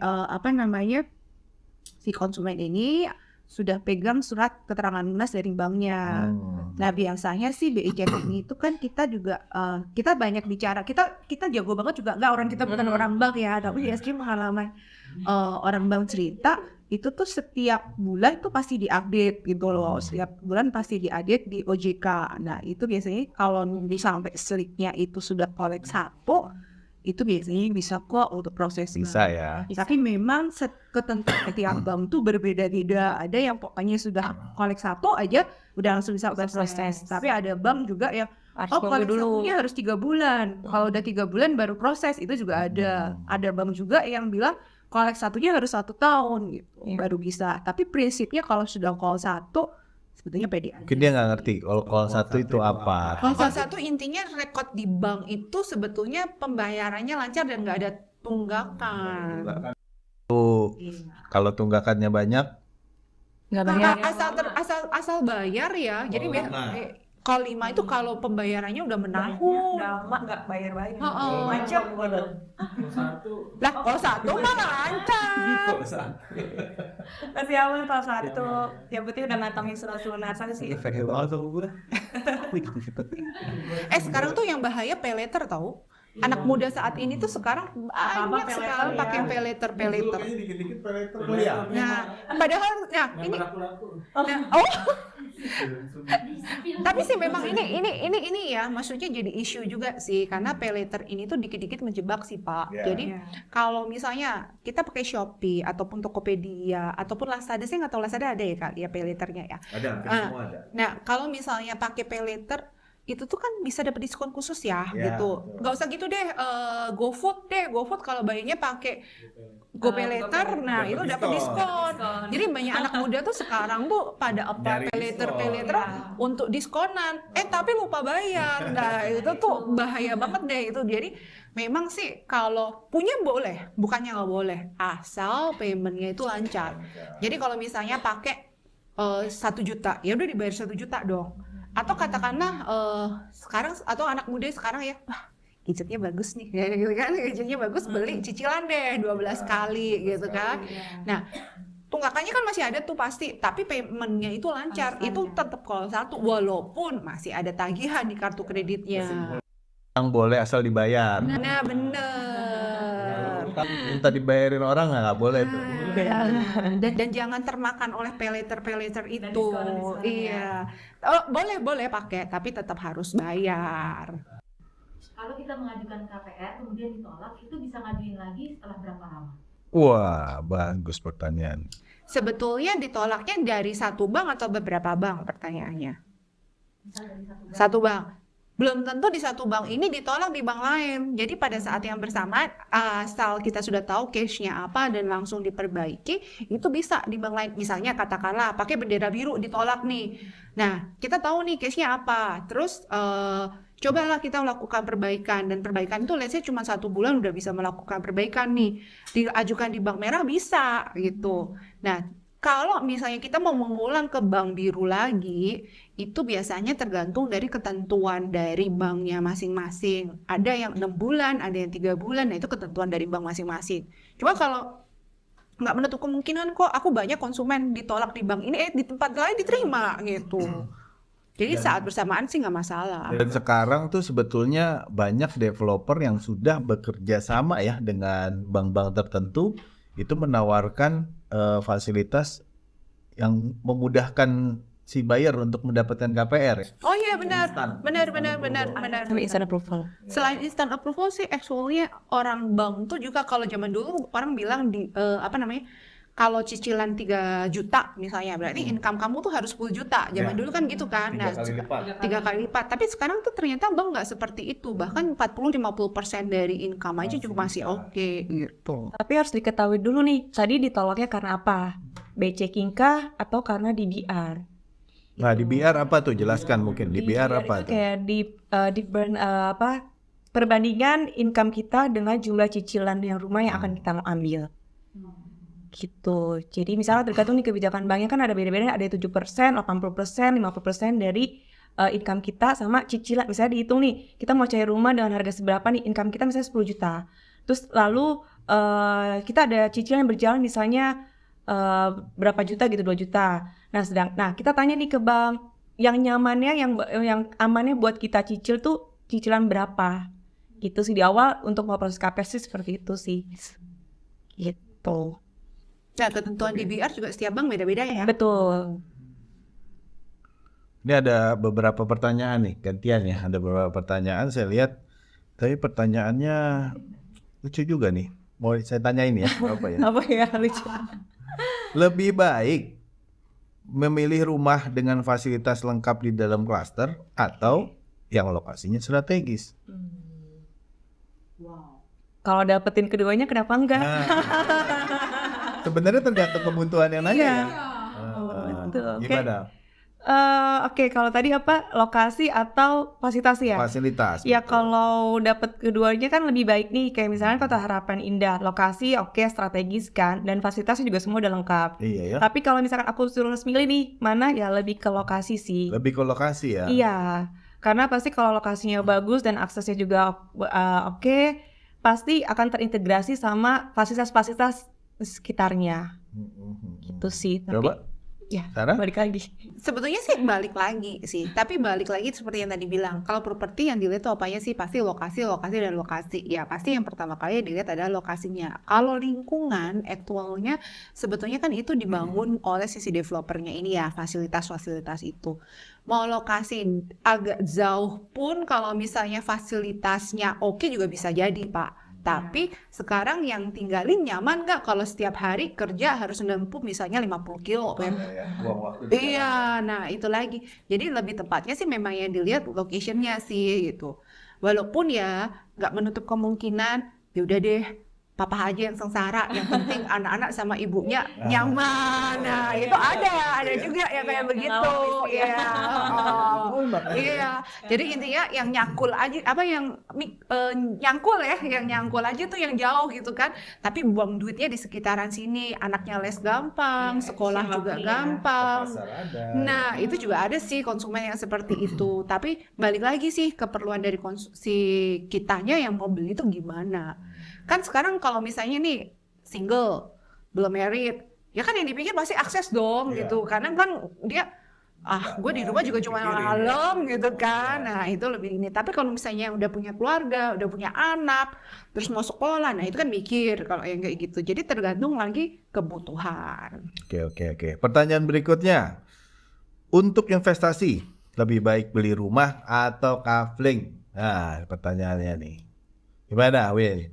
si konsumen ini sudah pegang surat keterangan lunas dari banknya. Nah biasanya sih BI checking itu kan kita juga kita banyak bicara, kita jago banget juga nggak, orang kita bukan orang bank ya, tapi biasanya pengalaman orang bank cerita itu tuh setiap bulan itu pasti diupdate gitu loh, setiap bulan pasti diupdate di OJK. Nah itu biasanya kalau sampai seliknya itu sudah kolek 1, itu biasanya bisa kok untuk proses Bisa ya. tapi memang ketentuan tiap bank tuh berbeda-beda. Ada yang pokoknya sudah kolek 1 aja udah langsung bisa proses. Tapi ada bank juga yang kolek satunya harus 3 bulan. Kalau udah 3 bulan baru proses, itu juga ada. Ada bank juga yang bilang kolek satunya harus 1 tahun gitu baru bisa. Tapi prinsipnya kalau sudah call 1 sebetulnya pede aja. Mungkin dia nggak ngerti kalau call 1 itu apa. Call 1 intinya rekod di bank itu sebetulnya pembayarannya lancar dan nggak ada tunggakan. Kalau tunggakannya banyak, Nggak banyak. Asal bayar ya. Jadi call 5 itu kalau pembayarannya udah menahun. Lama nggak bayar-bayar. Macam lah call 1 mah lancar. Masih aman kalau 1. Yang penting udah ngantongin surat lunasan sih. Sekarang tuh yang bahaya pay later tau. Anak muda saat ini tuh sekarang banyak sekali pakai pay later. dikit-dikit peleter Nah, padahal ini tapi sih memang ini ya, maksudnya jadi isu juga sih, karena pay later ini tuh dikit-dikit menjebak sih Pak. Jadi kalau misalnya kita pakai Shopee ataupun Tokopedia ataupun Lazada, saya nggak tahu Lazada ada ya kali ya pay letternya ya. Ada, semua ada. Nah kalau misalnya pakai pay later itu tuh kan bisa dapat diskon khusus ya, gitu. Nggak usah gitu deh, GoFood kalau bayarnya pakai GoPay later, nah itu dapat diskon. Jadi banyak anak muda tuh sekarang tuh pada apply pay later untuk diskonan, tapi lupa bayar. Nah itu tuh bahaya banget deh itu. Jadi memang sih kalau punya boleh, bukannya nggak boleh, asal paymentnya itu lancar. Jadi kalau misalnya pakai 1 juta, ya udah dibayar 1 juta dong. Atau katakanlah sekarang, atau anak muda sekarang ya, wah gadgetnya bagus nih, ya gitu kan, gadgetnya bagus, beli cicilan deh 12 kali gitu kan. Nah tunggakannya kan masih ada tuh pasti, tapi paymentnya itu lancar, itu tetap call 1 walaupun masih ada tagihan di kartu kreditnya. Yang boleh asal dibayar. Nah bener. Minta dibayarin orang nggak boleh tuh. Dan jangan termakan oleh pay later itu. Iya. Boleh pakai, tapi tetap harus bayar. Kalau kita mengajukan KPR kemudian ditolak, itu bisa ngajuin lagi setelah berapa lama? Wah, bagus pertanyaan. Sebetulnya ditolaknya dari 1 bank atau beberapa bank pertanyaannya? Misal dari 1 bank. 1 bank. belum tentu di satu bank ini ditolak di bank lain. Jadi pada saat yang bersamaan, asal kita sudah tahu case-nya apa dan langsung diperbaiki, itu bisa di bank lain. Misalnya katakanlah pakai bendera biru ditolak nih. Nah, kita tahu nih case-nya apa. Terus cobalah kita melakukan perbaikan, dan perbaikan itu let's say cuma 1 bulan udah bisa melakukan perbaikan nih. Diajukan di bank merah bisa gitu. Nah, kalau misalnya kita mau mengulang ke bank biru lagi, itu biasanya tergantung dari ketentuan dari banknya masing-masing. Ada yang 6 bulan, ada yang 3 bulan, nah itu ketentuan dari bank masing-masing. Cuma kalau nggak menutup kemungkinan kok, aku banyak konsumen ditolak di bank ini, di tempat lain diterima gitu. Jadi saat bersamaan sih nggak masalah. Dan sekarang tuh sebetulnya banyak developer yang sudah bekerja sama ya dengan bank-bank tertentu, itu menawarkan fasilitas yang memudahkan si buyer untuk mendapatkan KPR ya. Oh iya benar, benar. Sama instant approval. Selain instant approval sih, actually orang bank tuh juga, kalau zaman dulu orang bilang kalau cicilan 3 juta misalnya, berarti income kamu tuh harus 10 juta. Zaman dulu kan gitu kan. Nah, 3 kali lipat. Tapi sekarang tuh ternyata bank nggak seperti itu. Bahkan 40-50% dari income aja juga masih oke gitu. Tapi harus diketahui dulu nih, tadi ditolaknya karena apa? B-checking kah atau karena DBR? Nah, di BR apa tuh? Jelaskan mungkin. Di BR apa tuh? Kayak perbandingan income kita dengan jumlah cicilan yang rumah yang akan kita mau ambil. Gitu. Jadi misalnya tergantung nih kebijakan banknya kan ada beda-beda, ada 7%, 80%, 50% dari income kita sama cicilan. Misalnya dihitung nih, kita mau cari rumah dengan harga seberapa nih, income kita misalnya 10 juta. Terus lalu kita ada cicilan yang berjalan misalnya berapa juta gitu, 2 juta. Nah, kita tanya nih ke bank, yang nyamannya, yang amannya buat kita cicil tuh cicilan berapa? Gitu sih di awal untuk mau proses KPR sih seperti itu sih. Gitu. Nah, ketentuan DBR juga setiap bank beda-beda ya. Betul. Ini ada beberapa pertanyaan nih, gantian ya. Ada beberapa pertanyaan saya lihat, tapi pertanyaannya lucu juga nih. Mau saya tanyain ya, apa ya? Apa ya lucu? Lebih baik memilih rumah dengan fasilitas lengkap di dalam klaster atau yang lokasinya strategis? Kalau dapetin keduanya kenapa enggak? Nah, sebenarnya tergantung kebutuhan yang nanya ya. Betul. Gimana? Oke, kalau tadi apa, lokasi atau fasilitas ya? Fasilitas. Ya betul. kalau dapet keduanya kan lebih baik nih. Kayak misalnya Kota Harapan Indah, lokasi oke, strategis kan, dan fasilitasnya juga semua udah lengkap. Iya ya. Tapi kalau misalkan aku suruh milih nih, mana ya lebih ke lokasi sih. Lebih ke lokasi ya. Iya, karena pasti kalau lokasinya bagus dan aksesnya juga oke, pasti akan terintegrasi sama fasilitas-fasilitas sekitarnya. Gitu sih. Tapi, Coba, ya Sarah? balik lagi. Sebetulnya sih balik lagi sih, tapi balik lagi seperti yang tadi bilang, kalau properti yang dilihat tuh apanya sih, pasti lokasi dan lokasi. Ya pasti yang pertama kali yang dilihat adalah lokasinya. Kalau lingkungan aktualnya sebetulnya kan itu dibangun oleh sisi developernya ini ya, fasilitas-fasilitas itu. Mau lokasi agak jauh pun kalau misalnya fasilitasnya oke juga bisa jadi Pak. Tapi sekarang yang tinggalin nyaman nggak kalau setiap hari kerja harus nempuh misalnya 50 kilo kan? Buang waktu. Iya, nah itu lagi. Jadi lebih tepatnya sih memang yang dilihat location-nya sih gitu. Walaupun ya nggak menutup kemungkinan, ya udah deh, papa aja yang sengsara, yang penting anak-anak sama ibunya nyaman. Nah, itu ada juga yang kayak begitu. Iya. Iya. Jadi intinya yang nyangkul aja, nyangkul ya, yang nyangkul aja tuh yang jauh gitu kan. Tapi buang duitnya di sekitaran sini, anaknya les gampang, sekolah juga gampang. Nah, itu juga ada sih konsumen yang seperti itu. Tapi balik lagi sih keperluan dari si kitanya yang mau beli itu gimana. Kan sekarang kalau misalnya nih single, belum married, ya kan yang dipikir pasti akses dong gitu. Karena kan dia, gue di rumah juga cuma malam gitu kan. Nah itu lebih ini. Tapi kalau misalnya udah punya keluarga, udah punya anak, terus mau sekolah, nah itu kan mikir kalau yang kayak gitu. Jadi tergantung lagi kebutuhan. Oke. Pertanyaan berikutnya. Untuk investasi, lebih baik beli rumah atau kafling? Nah, pertanyaannya nih. Gimana, Will?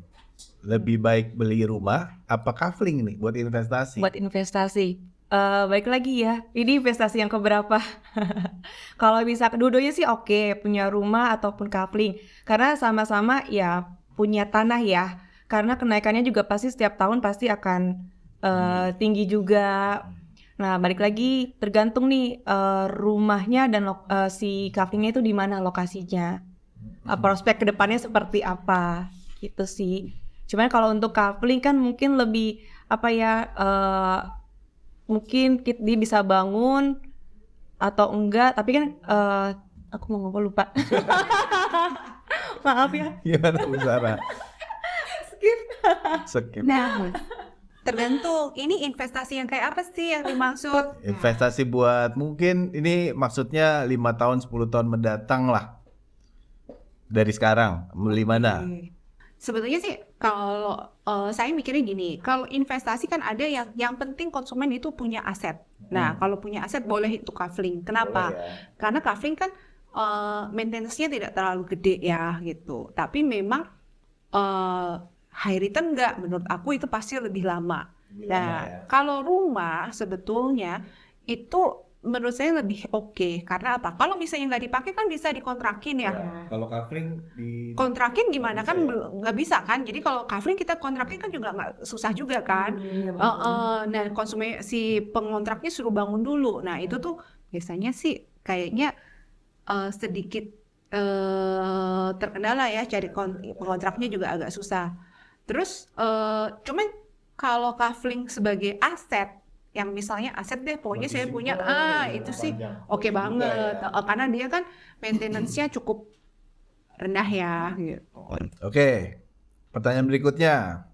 Lebih baik beli rumah apa kafling nih buat investasi? Buat investasi, Baik lagi ya, ini investasi yang keberapa? Kalau bisa dua-duanya sih oke, punya rumah ataupun kafling. Karena sama-sama ya punya tanah ya. Karena kenaikannya juga pasti setiap tahun pasti akan tinggi juga. Nah, balik lagi tergantung nih rumahnya dan si kaflingnya itu di mana lokasinya. Prospek kedepannya seperti apa gitu sih. Cuman kalau untuk kafling kan mungkin lebih apa ya, mungkin dia bisa bangun atau enggak, tapi kan aku mau ngomong lupa. Maaf ya. Gimana Bu Sarah? Skip. Nah, tergantung ini investasi yang kayak apa sih yang dimaksud? Investasi buat mungkin ini maksudnya 5 tahun 10 tahun mendatang lah. Dari sekarang, beli mana? Sebetulnya sih kalau saya mikirnya gini, kalau investasi kan ada yang penting konsumen itu punya aset. Nah, kalau punya aset boleh itu kafling. Kenapa? Karena kafling kan maintenance-nya tidak terlalu gede ya gitu. Tapi memang high return enggak, menurut aku itu pasti lebih lama. Nah, kalau rumah sebetulnya itu menurut saya lebih oke. Karena apa? Kalau misalnya nggak dipakai kan bisa dikontrakin ya. Kalau kafling di Kontrakin gimana kan nggak bisa kan? Jadi kalau kafling kita kontrakin kan juga nggak susah juga kan? Nah, konsumen si pengontraknya suruh bangun dulu. Nah, itu tuh biasanya sih kayaknya sedikit terkendala ya, cari pengontraknya juga agak susah. Terus cuman kalau kafling sebagai aset, yang misalnya aset deh, pokoknya saya punya, itu sih oke banget, karena dia kan maintenance-nya cukup rendah ya. Gitu. Oke, pertanyaan berikutnya.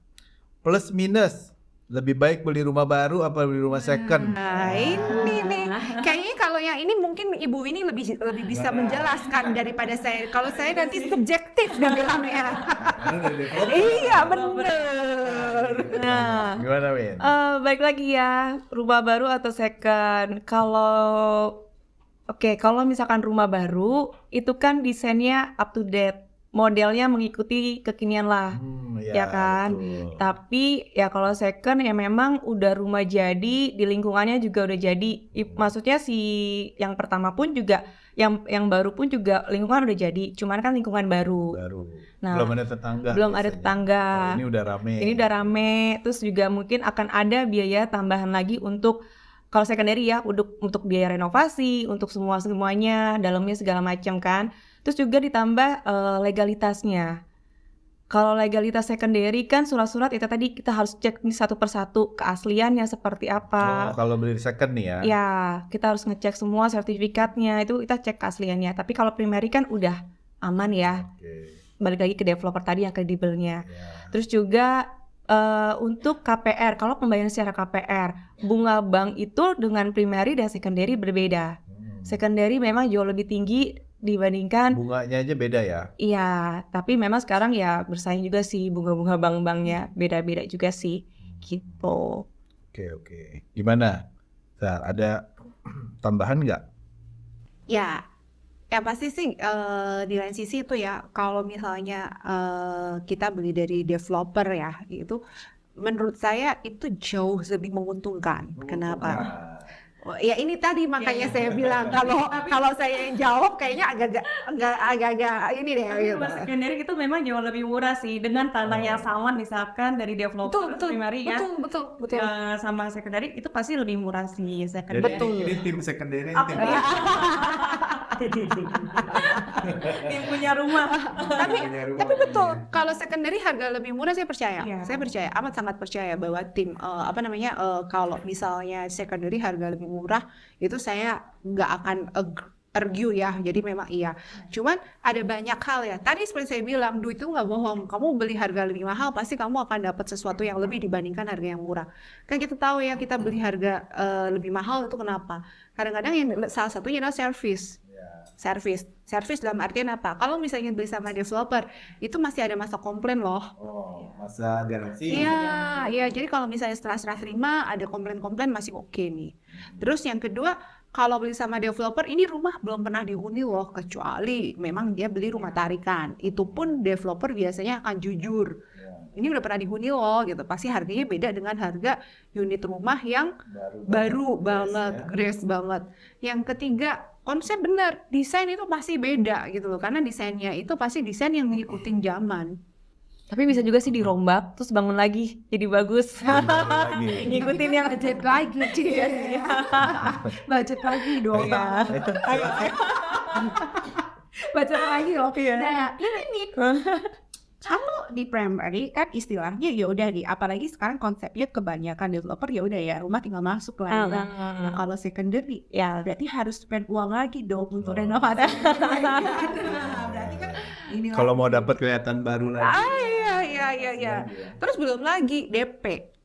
Plus minus, lebih baik beli rumah baru apa beli rumah second? Nah ini nih, kayaknya kalau yang ini mungkin Ibu ini lebih bisa menjelaskan daripada saya. Kalau saya nanti subjektif dan bilangnya. Iya bener. Nah, Gimana Win? balik lagi ya, rumah baru atau second. Kalau misalkan rumah baru itu kan desainnya up to date, modelnya mengikuti kekinian lah, ya kan. Betul. Tapi ya kalau second ya memang udah rumah jadi, di lingkungannya juga udah jadi. Maksudnya si yang pertama pun juga, yang baru pun juga lingkungan udah jadi, cuman kan lingkungan baru. Nah, belum ada tetangga. belum ada biasanya. tetangga. Oh, ini udah rame. Ini udah rame, terus juga mungkin akan ada biaya tambahan lagi untuk kalau secondary ya, untuk biaya renovasi, untuk semuanya, dalamnya segala macam kan. Terus juga ditambah legalitasnya. Kalau legalitas secondary kan surat-surat itu tadi kita harus cek nih satu persatu keasliannya seperti apa. Oh, kalau beli second nih ya. Ya, kita harus ngecek semua sertifikatnya, itu kita cek keasliannya. Tapi kalau primary kan udah aman ya. Oke. Balik lagi ke developer tadi yang kredibelnya. Ya. Terus juga untuk KPR, kalau pembayaran secara KPR, bunga bank itu dengan primary dan secondary berbeda. Secondary memang jauh lebih tinggi dibandingkan Bunganya aja beda ya. iya, tapi memang sekarang ya bersaing juga sih bunga-bunga bank-banknya, beda-beda juga sih gitu. Oke. Gimana? Zar, ada tambahan nggak? Ya pasti sih di lain sisi itu ya, kalau misalnya kita beli dari developer ya, itu menurut saya itu jauh lebih menguntungkan. Kenapa? Oh, ya ini tadi makanya saya bilang kalau saya yang jawab kayaknya agak-agak ini deh. Tapi rumah secondary itu memang jauh lebih murah sih, dengan tanah yang sama misalkan dari developer primary ya. Betul. Sama secondary itu pasti lebih murah sih secondary. Ini tim secondary, Apa ya? Tim punya rumah. Tapi betul, kalau secondary harga lebih murah saya percaya. Iya. Saya percaya, amat sangat percaya bahwa tim kalau misalnya secondary harga lebih murah, itu saya nggak akan argue ya. Jadi memang iya. Cuman ada banyak hal ya. Tadi seperti saya bilang, duit itu nggak bohong. Kamu beli harga lebih mahal, pasti kamu akan dapat sesuatu yang lebih dibandingkan harga yang murah. Kan kita tahu ya, kita beli harga lebih mahal itu kenapa? Kadang-kadang yang salah satunya adalah service. Service dalam artian apa? Kalau misalnya beli sama developer, itu masih ada masa komplain loh. Oh, masa garansi. Iya. Jadi kalau misalnya setelah serah terima ada komplain-komplain masih oke nih. Terus yang kedua, kalau beli sama developer, ini rumah belum pernah dihuni loh, kecuali memang dia beli rumah tarikan. Itu pun developer biasanya akan jujur. ini udah pernah dihuni loh gitu, pasti harganya beda dengan harga unit rumah yang baru banget, grace banget. Yang ketiga, konsep bener, desain itu pasti beda gitu loh, karena desainnya itu pasti desain yang ngikutin zaman. Tapi bisa juga sih dirombak terus bangun lagi jadi bagus. Lagi. Ngikutin yang Budget lagi Ci. Budget lagi dong. Iya. Budget lagi loh. Iya. Nah, ini nih. Kalau di primary kan istilahnya ya udah nih, apalagi sekarang konsepnya kebanyakan developer ya udah ya rumah tinggal masuk lah. Nah, kalau secondary ya berarti harus spend uang lagi dong untuk renovasi. Berarti kan ini Kalau mau dapat kelihatan baru lagi. iya. Terus belum lagi DP.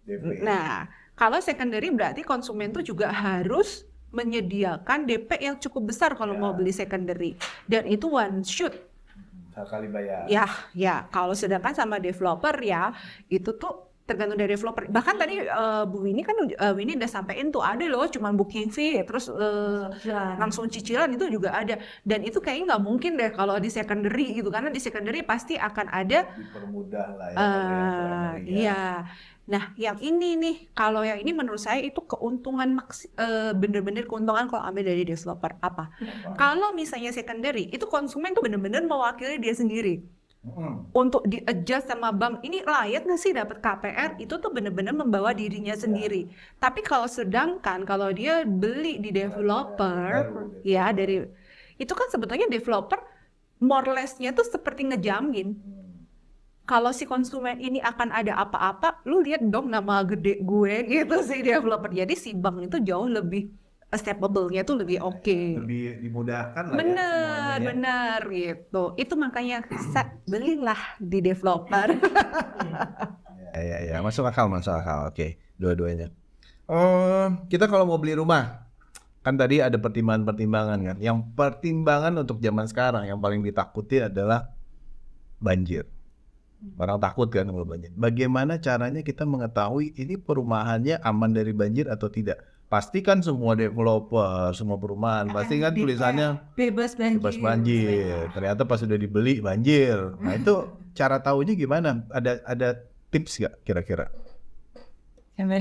Nah, kalau secondary berarti konsumen tuh juga harus menyediakan DP yang cukup besar kalau mau beli secondary. Dan itu one shoot. Sekali bayar. Ya. Kalau sedangkan sama developer ya, itu tuh tergantung dari developer. Bahkan tadi Bu Winnie kan Winnie udah sampein tuh ada loh cuman booking fee, terus langsung cicilan itu juga ada. Dan itu kayaknya nggak mungkin deh kalau di secondary gitu, karena di secondary pasti akan ada Dipermudah lah ya. iya. Nah, yang ini nih, kalau yang ini menurut saya itu keuntungan bener-bener keuntungan kalau ambil dari developer. Apa? Kalau misalnya secondary, itu konsumen tuh bener-bener mewakili dia sendiri. Untuk di-adjust sama bank, ini layak nggak sih dapat KPR? Itu tuh bener-bener membawa dirinya sendiri. Tapi kalau sedangkan kalau dia beli di developer, ya dari itu kan sebetulnya developer more less-nya tuh seperti ngejamin. Kalau si konsumen ini akan ada apa-apa, lu lihat dong nama gede gue gitu sih developer. Jadi si bank itu jauh lebih acceptable-nya tuh lebih oke. Lebih dimudahkan lah ya. Bener gitu. Itu makanya belilah di developer. Ya, masuk akal. Oke, dua-duanya. Kita kalau mau beli rumah, kan tadi ada pertimbangan kan. Yang pertimbangan untuk zaman sekarang yang paling ditakuti adalah banjir. Orang takut kan kalau banjir. Bagaimana caranya kita mengetahui ini perumahannya aman dari banjir atau tidak? Pasti kan semua developer, semua perumahan pasti kan tulisannya bebas bebas banjir. Ternyata pas sudah dibeli banjir. Nah, itu cara tahunya gimana? Ada tips gak kira-kira? Coba.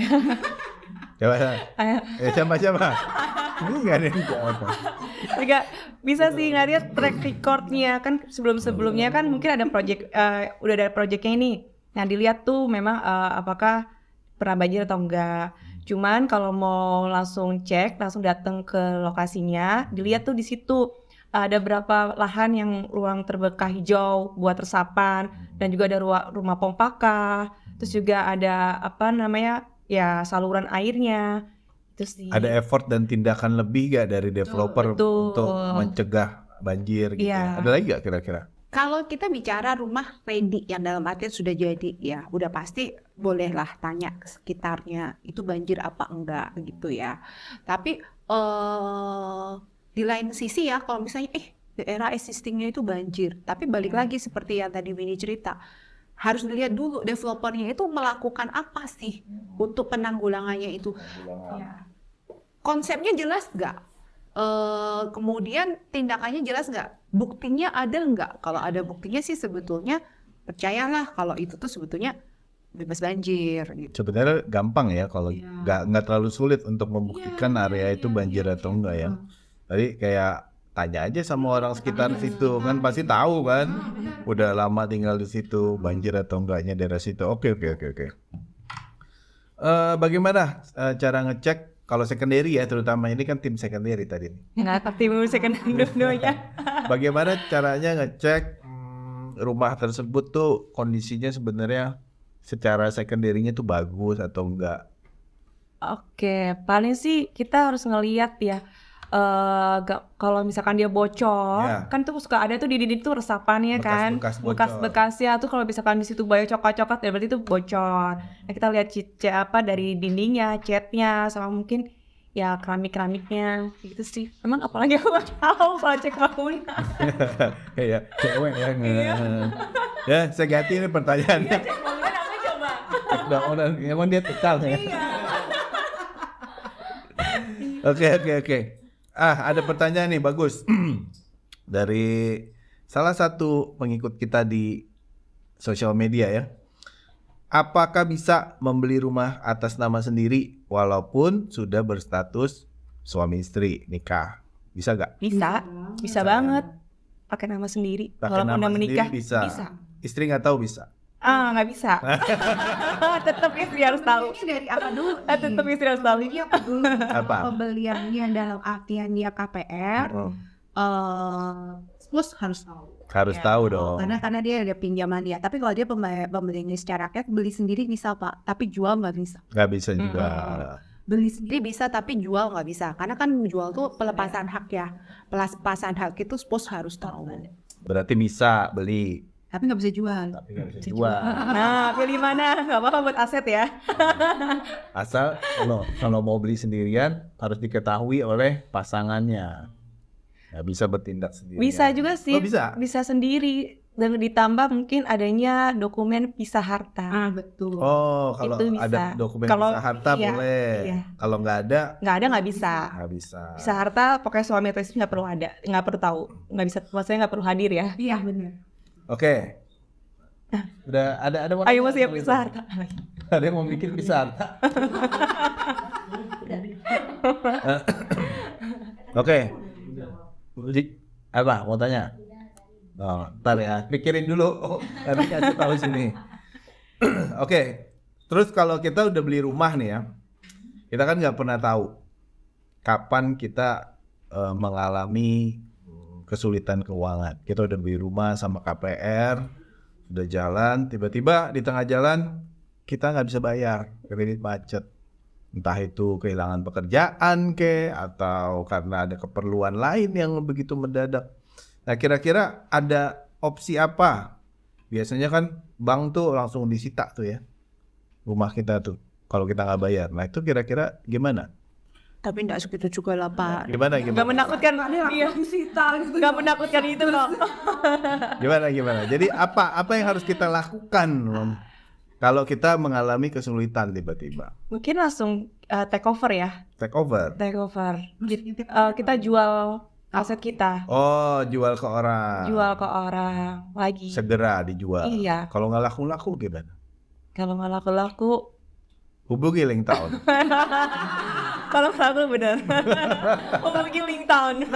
Ini nggak ada yang jawab. Enggak bisa sih ngeliat track recordnya kan sebelum-sebelumnya kan mungkin ada project udah ada projectnya ini. Nah dilihat tuh memang apakah pernah banjir atau enggak. Cuman kalau mau langsung cek, langsung datang ke lokasinya, dilihat tuh di situ ada berapa lahan yang ruang terbuka hijau buat resapan, dan juga ada rumah pompa kah. Terus juga ada ya saluran airnya. Itu sih. Ada effort dan tindakan lebih gak dari developer untuk mencegah banjir gitu? Iya. Ada lagi gak kira-kira? Kalau kita bicara rumah ready yang dalam artian sudah jadi, ya udah pasti bolehlah tanya ke sekitarnya itu banjir apa enggak gitu ya. Tapi di lain sisi ya, kalau misalnya daerah existingnya itu banjir, tapi balik lagi seperti yang tadi Winnie cerita, harus dilihat dulu developernya itu melakukan apa sih untuk penanggulangannya itu. Konsepnya jelas nggak? Kemudian tindakannya jelas nggak? Buktinya ada nggak? Kalau ada buktinya sih sebetulnya percayalah kalau itu tuh sebetulnya bebas banjir. Gitu. Sebenarnya gampang ya kalau nggak terlalu sulit untuk membuktikan area itu banjir atau enggak ya. Tadi kayak tanya aja sama orang sekitar situ kan pasti tahu kan. Udah lama tinggal di situ banjir atau enggaknya daerah situ. Oke. Bagaimana cara ngecek? Kalau secondary ya, terutama ini kan tim secondary tadi. Nggak tim secondary dua-duanya. Bagaimana caranya ngecek rumah tersebut tuh kondisinya sebenarnya secara secondary-nya tuh bagus atau enggak? Oke, paling sih kita harus ngelihat ya. Kalau misalkan dia bocor, kan tuh suka ada tuh di dinding tuh resapannya kan, bekas-bekasnya tuh kalau misalkan di situ banyak coklat-coklat, ya berarti itu bocor. Nah kita lihat dari dindingnya, catnya, sama mungkin ya keramik-keramiknya, gitu sih. Emang apalagi aku nggak tahu kalau cek bangunan. Ya, cewek ya. Ya, saya ganti ini pertanyaannya. Cek bangunan apa coba? Cek bangunan, emang dia tekal ya. Oke. Ada pertanyaan nih, bagus. Dari salah satu pengikut kita di sosial media ya. apakah bisa membeli rumah atas nama sendiri walaupun sudah berstatus suami istri nikah? Bisa gak? Bisa banget. Pakai nama sendiri. Pakai Walaupun nama udah menikah. sendiri bisa. Bisa. Istri nggak tahu bisa. Nggak bisa. Tetap istri harus tahu. Ini dari apa dulu? Tetap istri harus tahu. Ini apa dulu? Apa? Pembeliannya dalam artian dia KPR, plus harus tahu. Harus tahu dong. Karena dia ada pinjaman dia. Tapi kalau dia pembeliannya secara cash, beli sendiri bisa Pak, tapi jual nggak bisa. Nggak bisa juga. Beli sendiri bisa tapi jual nggak bisa. Karena kan jual tuh pelepasan hak ya. Pelepasan hak itu pos harus tahu. Berarti bisa beli, Tapi nggak bisa jual. tapi nggak bisa jual. Nah, pilih mana? Nggak apa-apa buat aset ya. Asal kalau mau beli sendirian harus diketahui oleh pasangannya. Nggak bisa bertindak sendiri. Bisa juga sih. Oh, bisa? Bisa sendiri. Dan ditambah mungkin adanya dokumen pisah harta. Betul. Oh, kalau Itu bisa. ada dokumen Kalau- pisah harta iya, boleh. iya. Kalau nggak ada, Nggak bisa. nggak bisa. Pisah harta pokoknya suami atau istri nggak perlu ada. Nggak perlu tahu. Nggak bisa. Maksudnya nggak perlu hadir ya. Iya benar. Oke. Udah ada mau Ayo nanya masih ya soal pisah itu? harta. Ada yang mau bikin pisah harta? Oke. Apa mau tanya? Oh, ntar ya, pikirin dulu. Nanti kasih tahu sini. Oke. Terus kalau kita udah beli rumah nih ya, kita kan nggak pernah tahu kapan kita mengalami kesulitan keuangan. Kita udah beli rumah sama KPR, udah jalan, tiba-tiba di tengah jalan kita nggak bisa bayar, kredit macet. Entah itu kehilangan pekerjaan atau karena ada keperluan lain yang begitu mendadak. Nah, kira-kira ada opsi apa? Biasanya kan bank tuh langsung disita tuh ya rumah kita tuh kalau kita nggak bayar. Nah, itu kira-kira gimana? Tapi enggak segitu juga lah Pak. Gimana? Nggak menakutkan. Iya. Nggak menakutkan itu loh. Gimana? Jadi apa yang harus kita lakukan kalau kita mengalami kesulitan tiba-tiba? Mungkin langsung take over ya. Take over. Take over. Kita jual aset kita. Oh, jual ke orang. Jual ke orang lagi. Segera dijual. Iya. Kalau nggak laku-laku gimana? Kalau nggak laku-laku, Hubungi Linktown. kalau laku bener. Hubungi Linktown.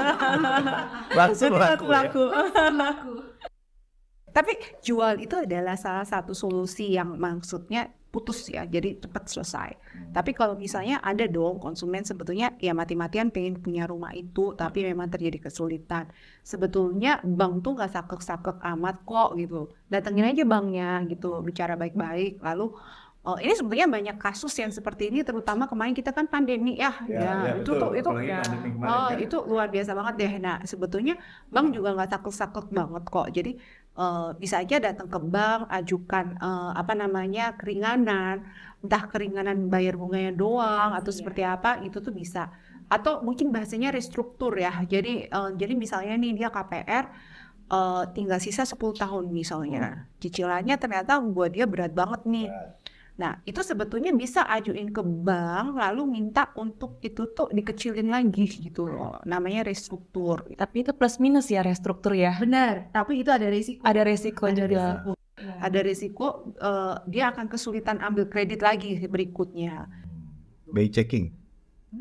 Langsung Jadi laku ya? Tapi jual itu adalah salah satu solusi yang maksudnya putus ya, jadi cepat selesai. Tapi kalau misalnya ada dong konsumen sebetulnya ya mati-matian pengen punya rumah itu, tapi memang terjadi kesulitan. Sebetulnya bank tuh nggak sakek-sakek amat kok gitu. Datengin aja banknya gitu, bicara baik-baik. Lalu ini sebetulnya banyak kasus yang seperti ini, terutama kemarin kita kan pandemi ya, itu betul. tuh itu Apalagi ya, pandemi kemarin kan. itu luar biasa banget deh. Nah sebetulnya bank juga nggak sakek-sakek banget kok. Jadi bisa aja datang ke bank, ajukan keringanan, entah keringanan bayar bunganya doang atau seperti apa, itu tuh bisa. Atau mungkin bahasanya restruktur ya. Jadi misalnya nih dia KPR tinggal sisa 10 tahun misalnya. Cicilannya ternyata buat dia berat banget nih. Nah, itu sebetulnya bisa ajuin ke bank lalu minta untuk itu tuh dikecilin lagi gitu loh. Namanya restruktur. Tapi itu plus minus ya restruktur ya. Benar, tapi itu ada risiko. Ada resiko juga. Ada risiko dia akan kesulitan ambil kredit lagi berikutnya. By checking.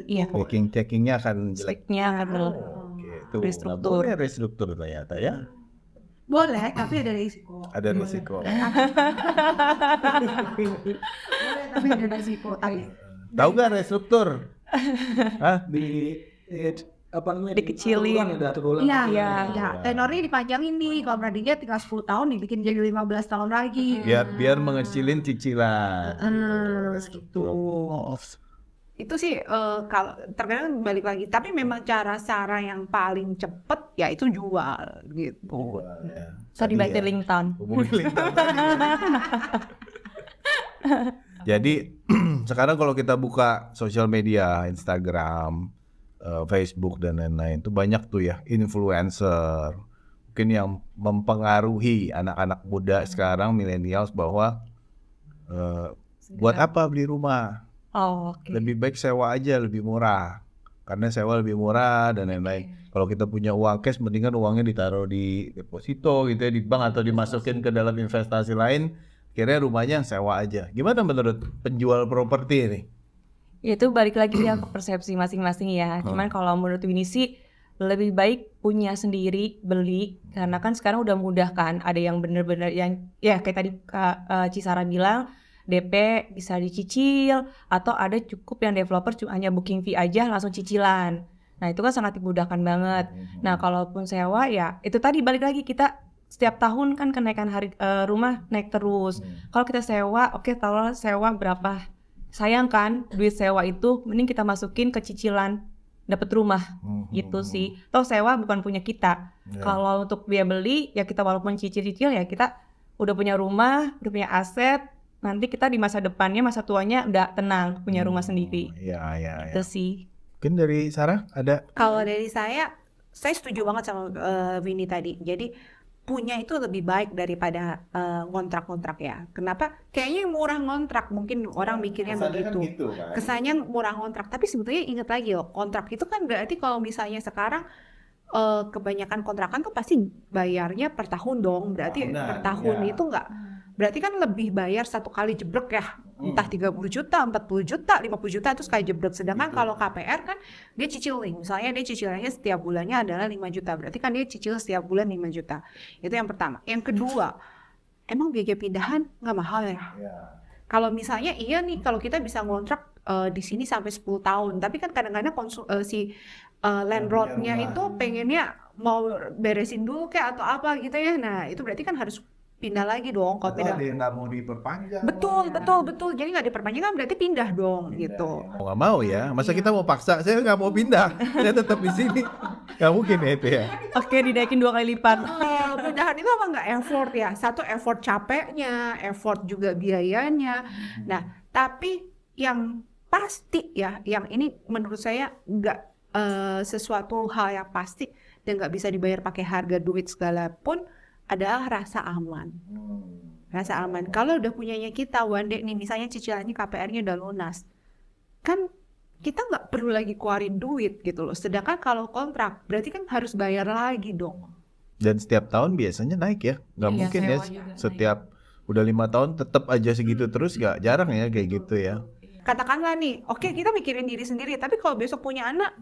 Iya. Checkingnya akan jelek. Speknya kan. Oke, itu Restruktur. nggak boleh restruktur ternyata ya. Boleh, tapi ada risiko. Ada risiko. Boleh, tapi ada risiko. Tapi Tahu nggak restruktur? Hah? Apa namanya? Dikecilin. iya, Iya. iya. Tenornya dipanjangin nih. Kalau berarti tinggal 10 tahun dibikin jadi 15 tahun lagi. Biar mengecilin cicilan. Gitu. Itu sih kalau terkadang balik lagi. Tapi memang cara yang paling cepet ya itu jual gitu. So dibantu Linktown. Hubungi Linktown tadi. Jadi sekarang kalau kita buka sosial media, Instagram, Facebook dan lain-lain, itu banyak tuh ya influencer mungkin yang mempengaruhi anak-anak muda sekarang millennials bahwa buat apa beli rumah? Oh, oke. Lebih baik sewa aja, lebih murah. Karena sewa lebih murah dan lain-lain. Kalau kita punya uang cash, mendingan uangnya ditaruh di deposito gitu ya, di bank atau dimasukin ke dalam investasi lain. akhirnya rumahnya sewa aja. Gimana menurut penjual properti ini? Itu balik lagi ya ke persepsi masing-masing ya. Cuman kalau menurut Winnie sih lebih baik punya sendiri, beli, karena kan sekarang udah mudah kan. Ada yang bener-bener yang ya kayak tadi Kak Cisara bilang, DP bisa dicicil, atau ada cukup yang developer hanya booking fee aja langsung cicilan. Nah itu kan sangat dimudahkan banget. Nah kalaupun sewa ya itu tadi balik lagi, kita setiap tahun kan kenaikan rumah naik terus. Kalau kita sewa, oke, taruhlah sewa berapa, sayang kan duit sewa itu mending kita masukin ke cicilan dapat rumah gitu sih. Toh sewa bukan punya kita. Kalau untuk biaya beli ya kita walaupun cicil-cicil ya kita udah punya rumah, udah punya aset. Nanti kita di masa depannya, masa tuanya udah tenang punya rumah sendiri. Iya. Itu sih. Mungkin dari Sarah ada? Kalau dari saya setuju banget sama Winnie tadi. Jadi punya itu lebih baik daripada ngontrak-ngontrak ya. Kenapa? Kayaknya murah ngontrak, mungkin orang mikirnya begitu. Kesannya murah ngontrak, tapi sebetulnya ingat lagi loh, kontrak itu kan berarti kalau misalnya sekarang kebanyakan kontrakan tuh pasti bayarnya per tahun dong. Berarti per tahun itu enggak. Berarti kan lebih bayar satu kali jeblek ya, entah 30 juta, 40 juta, 50 juta itu sekali jeblek. Sedangkan kalau KPR kan dia cicil nih, misalnya dia cicilannya setiap bulannya adalah 5 juta, berarti kan dia cicil setiap bulan 5 juta. Itu yang pertama. Yang kedua, emang biaya pindahan nggak mahal ya? Kalau misalnya iya nih, kalau kita bisa ngontrak di sini sampai 10 tahun, tapi kan kadang-kadang landlordnya itu pengennya mau beresin dulu kayak atau apa gitu ya. Nah itu berarti kan harus pindah lagi dong. Kalau pindah, Dia nggak mau diperpanjang. betul. Jadi nggak diperpanjang kan berarti pindah dong gitu. Mau nggak mau ya, masa kita mau paksa? Saya nggak mau pindah, saya tetap di sini. Nggak mungkin ya itu ya. Oke, dinaikin 2 kali lipat. Pindahan itu apa nggak effort ya? Satu effort capeknya, effort juga biayanya. Nah tapi yang pasti ya, yang ini menurut saya nggak sesuatu hal yang pasti dan nggak bisa dibayar pakai harga duit segala pun, adalah rasa aman. Rasa aman. Kalau udah punyanya kita, one day nih, misalnya cicilannya KPR-nya udah lunas, kan kita nggak perlu lagi keluarin duit gitu loh. Sedangkan kalau kontrak, berarti kan harus bayar lagi dong. Dan setiap tahun biasanya naik ya, nggak Iya, mungkin ya sewa juga setiap udah 5 tahun tetap aja segitu terus, nggak jarang ya kayak gitu ya. Katakanlah nih, oke kita mikirin diri sendiri, tapi kalau besok punya anak,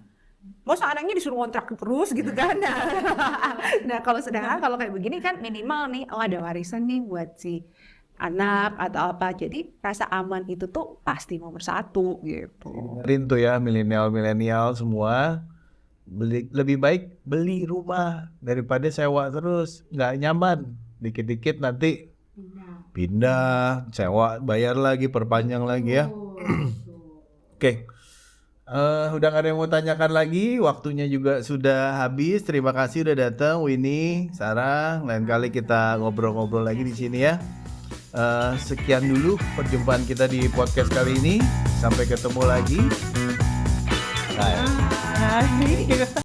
masa anaknya disuruh kontrak terus gitu kan? Nah sedangkan kalau kayak begini kan minimal nih, ada warisan nih buat si anak atau apa. Jadi rasa aman itu tuh pasti nomor 1 gitu. Dengerin tuh ya milenial semua, lebih baik beli rumah daripada sewa terus, nggak nyaman. Dikit-dikit nanti pindah, sewa, bayar lagi, perpanjang lagi ya. Oke. Udah gak ada yang mau tanyakan lagi, waktunya juga sudah habis. Terima kasih udah datang Winnie, Sarah. Lain kali kita ngobrol-ngobrol lagi di sini ya. Sekian dulu perjumpaan kita di podcast kali ini. Sampai ketemu lagi. Bye.